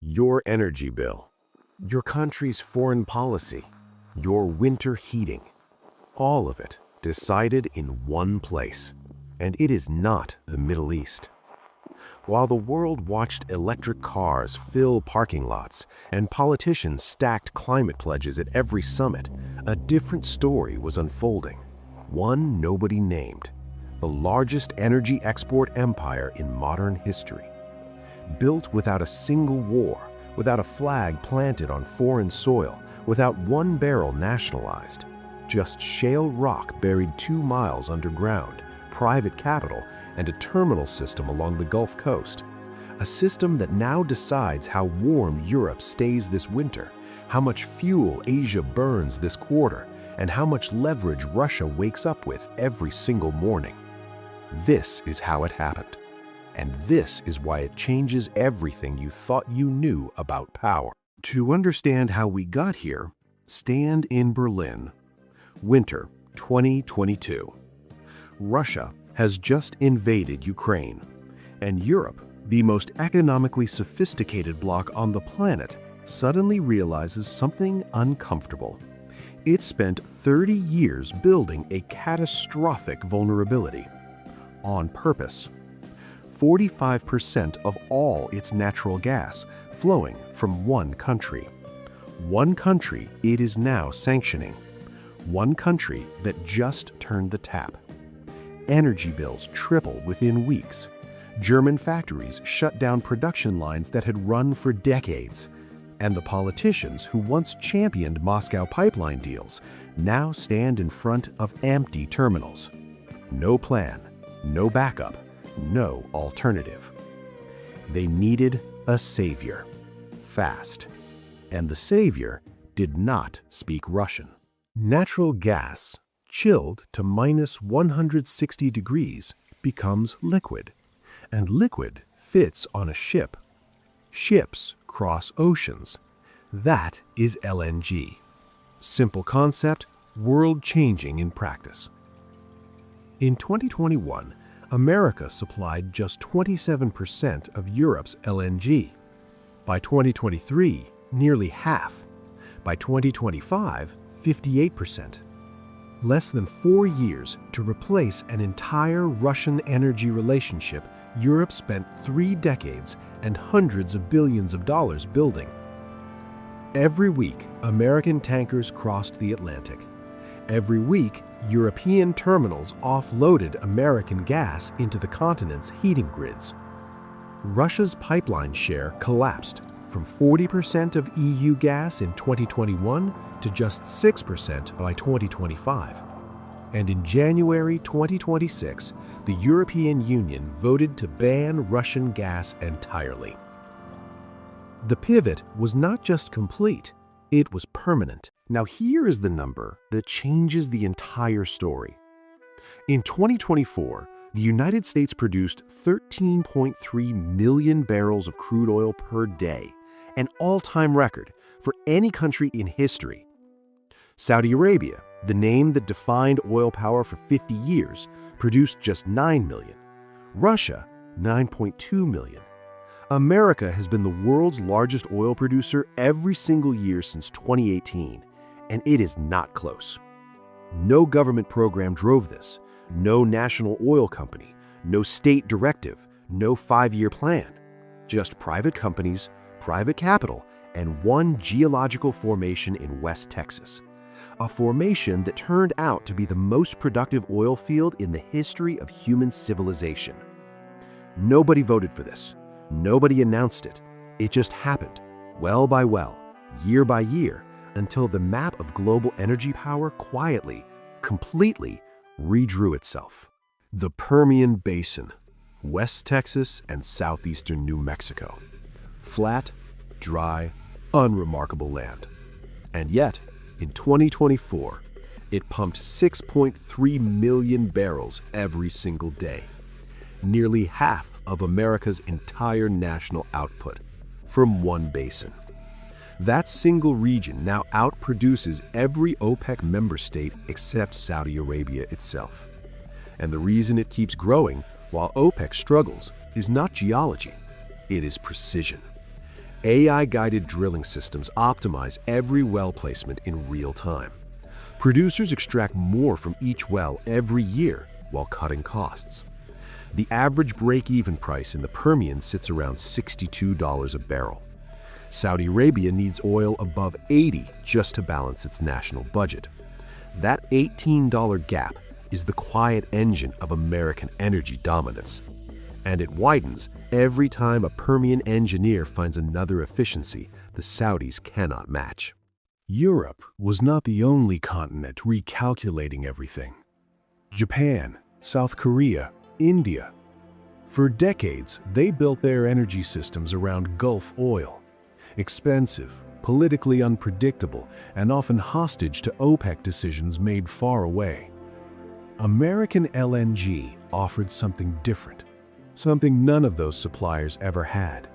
Your energy bill, your country's foreign policy, your winter heating, all of it decided in one place. And it is not the Middle East. While the world watched electric cars fill parking lots and politicians stacked climate pledges at every summit, a different story was unfolding. One nobody named. The largest energy export empire in modern history. Built without a single war, without a flag planted on foreign soil, without one barrel nationalized. Just shale rock buried 2 miles underground, private capital, and a terminal system along the Gulf Coast. A system that now decides how warm Europe stays this winter, how much fuel Asia burns this quarter, and how much leverage Russia wakes up with every single morning. This is how it happened. And this is why it changes everything you thought you knew about power. To understand how we got here, stand in Berlin. Winter 2022. Russia has just invaded Ukraine, and Europe, the most economically sophisticated bloc on the planet, suddenly realizes something uncomfortable. It spent 30 years building a catastrophic vulnerability. On purpose. 45% of all its natural gas flowing from one country. One country it is now sanctioning. One country that just turned the tap. Energy bills triple within weeks. German factories shut down production lines that had run for decades. And the politicians who once championed Moscow pipeline deals now stand in front of empty terminals. No plan, no backup, no alternative. They needed a savior, fast. And the savior did not speak Russian. Natural gas, chilled to minus 160 degrees, becomes liquid. And liquid fits on a ship. Ships cross oceans. That is LNG. Simple concept, world-changing in practice. In 2021, America supplied just 27% of Europe's LNG. By 2023, nearly half. By 2025, 58%. Less than 4 years to replace an entire Russian energy relationship Europe spent 3 decades and hundreds of billions of dollars building. Every week, American tankers crossed the Atlantic. Every week, European terminals offloaded American gas into the continent's heating grids. Russia's pipeline share collapsed from 40% of EU gas in 2021 to just 6% by 2025. And in January 2026, the European Union voted to ban Russian gas entirely. The pivot was not just complete, it was permanent. Now here is the number that changes the entire story. In 2024, the United States produced 13.3 million barrels of crude oil per day, an all-time record for any country in history. Saudi Arabia, the name that defined oil power for 50 years, produced just 9 million. Russia, 9.2 million. America has been the world's largest oil producer every single year since 2018, and it is not close. No government program drove this, no national oil company, no state directive, no 5-year plan. Just private companies, private capital, and one geological formation in West Texas. A formation that turned out to be the most productive oil field in the history of human civilization. Nobody voted for this. Nobody announced it. It just happened, well by well, year by year, until the map of global energy power quietly, completely redrew itself. The Permian Basin, West Texas and southeastern New Mexico. Flat, dry, unremarkable land. And yet, in 2024, it pumped 6.3 million barrels every single day. Nearly half of America's entire national output from one basin. That single region now outproduces every OPEC member state except Saudi Arabia itself. And the reason it keeps growing while OPEC struggles is not geology, it is precision. AI-guided drilling systems optimize every well placement in real time. Producers extract more from each well every year while cutting costs. The average break-even price in the Permian sits around $62 a barrel. Saudi Arabia needs oil above $80 just to balance its national budget. That $18 gap is the quiet engine of American energy dominance. And it widens every time a Permian engineer finds another efficiency the Saudis cannot match. Europe was not the only continent recalculating everything. Japan, South Korea, India. For decades, they built their energy systems around Gulf oil. Expensive, politically unpredictable, and often hostage to OPEC decisions made far away. American LNG offered something different, something none of those suppliers ever had.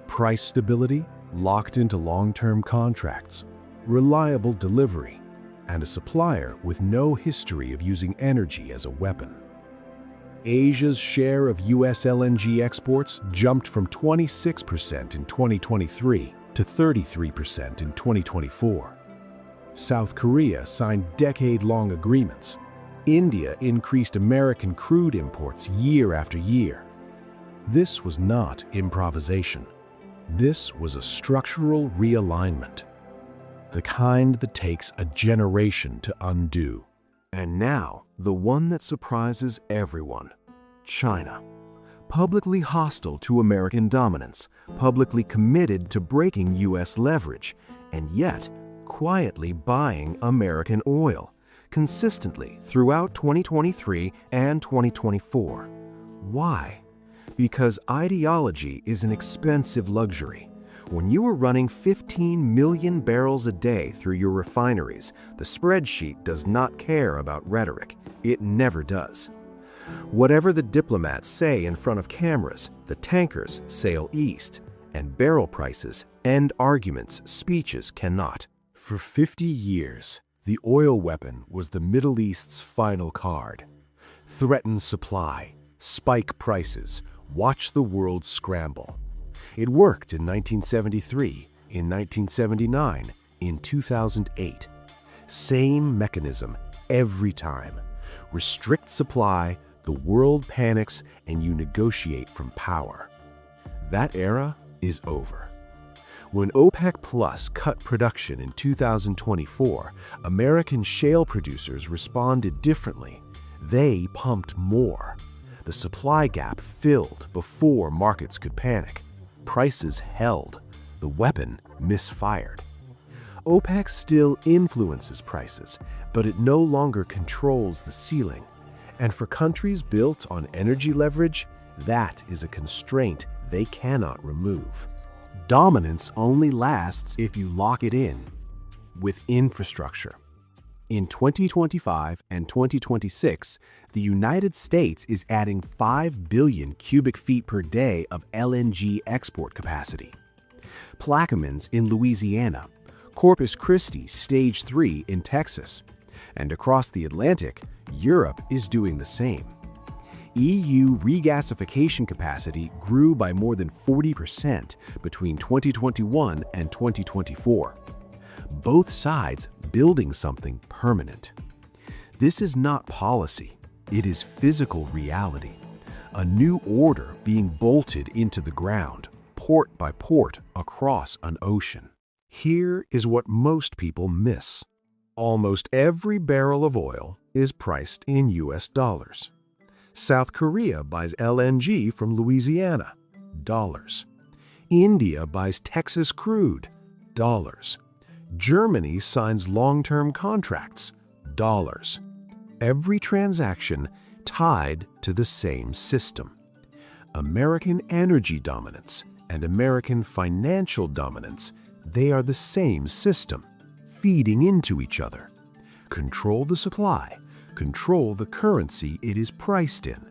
Price stability, locked into long-term contracts, reliable delivery, and a supplier with no history of using energy as a weapon. Asia's share of U.S. LNG exports jumped from 26% in 2023 to 33% in 2024. South Korea signed decade-long agreements. India increased American crude imports year after year. This was not improvisation. This was a structural realignment, the kind that takes a generation to undo. And now, the one that surprises everyone: China. Publicly hostile to American dominance, publicly committed to breaking U.S. leverage, and yet quietly buying American oil, consistently throughout 2023 and 2024. Why? Because ideology is an expensive luxury. When you are running 15 million barrels a day through your refineries, the spreadsheet does not care about rhetoric. It never does. Whatever the diplomats say in front of cameras, the tankers sail east, and barrel prices end arguments speeches cannot. For 50 years, the oil weapon was the Middle East's final card. Threaten supply, spike prices, watch the world scramble. It worked in 1973, in 1979, in 2008. Same mechanism every time. Restrict supply, the world panics, and you negotiate from power. That era is over. When OPEC Plus cut production in 2024, American shale producers responded differently. They pumped more. The supply gap filled before markets could panic. Prices held. The weapon misfired. OPEC still influences prices, but it no longer controls the ceiling. And for countries built on energy leverage, that is a constraint they cannot remove. Dominance only lasts if you lock it in with infrastructure. In 2025 and 2026, the United States is adding 5 billion cubic feet per day of LNG export capacity. Plaquemines in Louisiana, Corpus Christi Stage 3 in Texas, and across the Atlantic, Europe is doing the same. EU regasification capacity grew by more than 40% between 2021 and 2024. Both sides building something permanent. This is not policy, it is physical reality. A new order being bolted into the ground, port by port across an ocean. Here is what most people miss. Almost every barrel of oil is priced in US dollars. South Korea buys LNG from Louisiana, dollars. India buys Texas crude, dollars. Germany signs long-term contracts, dollars. Every transaction tied to the same system. American energy dominance and American financial dominance, they are the same system, feeding into each other. Control the supply, control the currency it is priced in.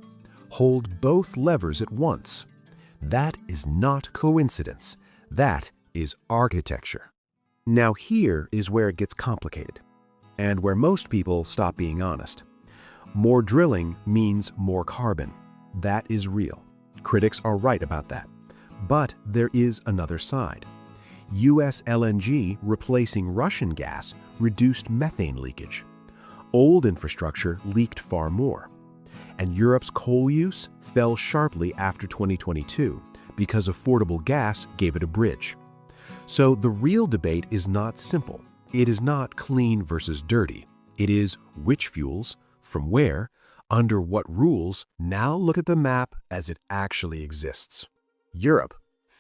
Hold both levers at once. That is not coincidence. That is architecture. Now here is where it gets complicated, and where most people stop being honest. More drilling means more carbon. That is real. Critics are right about that. But there is another side. US LNG replacing Russian gas reduced methane leakage. Old infrastructure leaked far more. And Europe's coal use fell sharply after 2022 because affordable gas gave it a bridge. So the real debate is not simple. It is not clean versus dirty. It is which fuels, from where, under what rules. Now look at the map as it actually exists. Europe,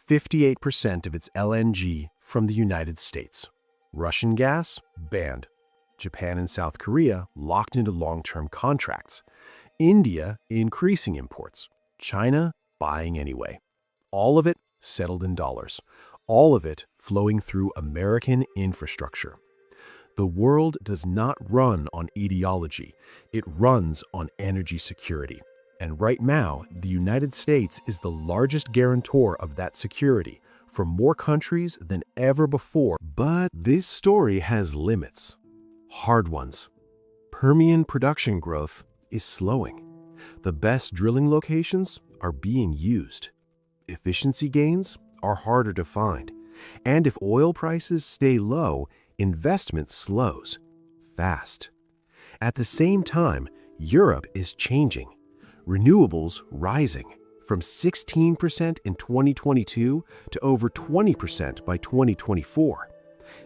58% of its LNG from the United States. Russian gas, banned. Japan and South Korea locked into long-term contracts. India increasing imports. China buying anyway. All of it settled in dollars. All of it flowing through American infrastructure. The world does not run on ideology. It runs on energy security. And right now, the United States is the largest guarantor of that security for more countries than ever before. But this story has limits. Hard ones. Permian production growth is slowing. The best drilling locations are being used. Efficiency gains are harder to find. And if oil prices stay low, investment slows fast. At the same time, Europe is changing. Renewables rising from 16% in 2022 to over 20% by 2024.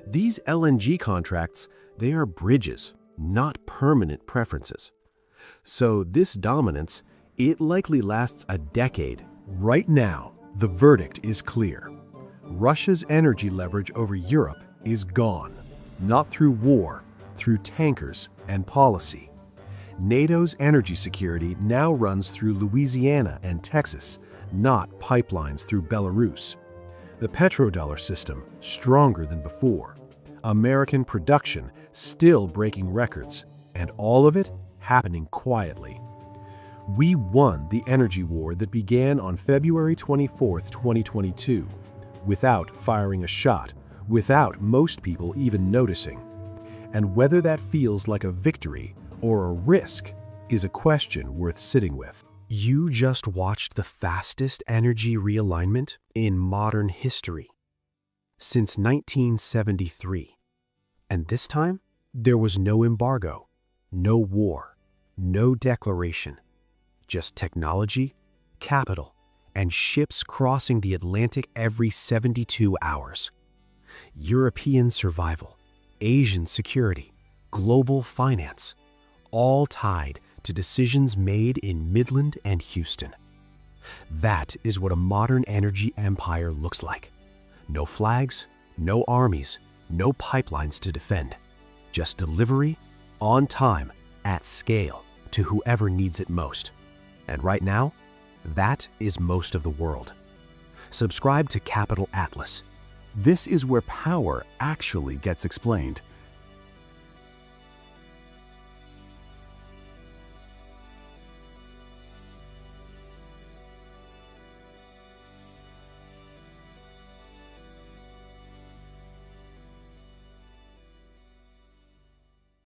These LNG contracts, they are bridges, not permanent preferences. So this dominance, it likely lasts a decade. Right now, the verdict is clear. Russia's energy leverage over Europe is gone, not through war, through tankers and policy. NATO's energy security now runs through Louisiana and Texas, not pipelines through Belarus. The petrodollar system stronger than before. American production still breaking records, and all of it happening quietly. We won the energy war that began on February 24, 2022, without firing a shot, without most people even noticing. And whether that feels like a victory or a risk is a question worth sitting with. You just watched the fastest energy realignment in modern history since 1973. And this time, there was no embargo, no war, no declaration, just technology, capital, and ships crossing the Atlantic every 72 hours. European survival, Asian security, global finance, all tied to decisions made in Midland and Houston. That is what a modern energy empire looks like. No flags, no armies, no pipelines to defend. Just delivery, on time, at scale, to whoever needs it most. And right now, that is most of the world. Subscribe to Capital Atlas. This is where power actually gets explained.